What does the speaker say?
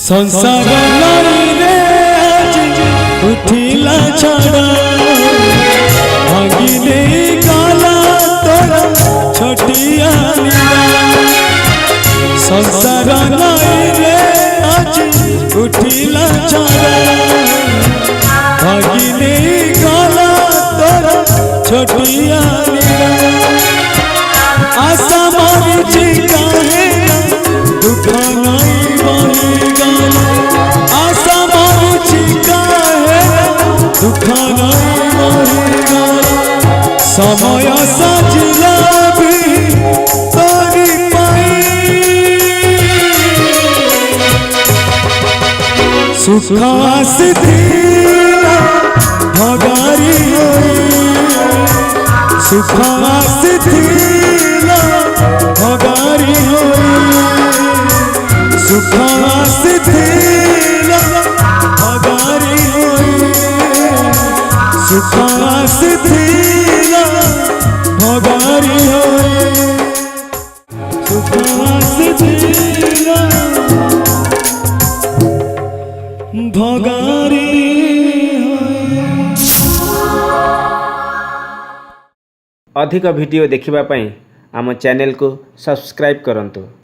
संसार रे आज उठिला छड़ा भागिले काला तोरा छोटिया संसार रे आज उठिला छड़ा भागिले काला तोरा छोटिया आशा मारी काहे दुख नहीं बनेगा आशा मारी काहे दुख नहीं बनेगा समय सजिला भी तोरी पाई सुख आसिथिला भगारी सुख आसिथिला भगारी सुख आसिथिला भगारी सुख आसिथिला भगारी सुख आसिथिला भगारी। अधिक वीडियो देखिबा पई आम चैनल को सब्सक्राइब करंतु।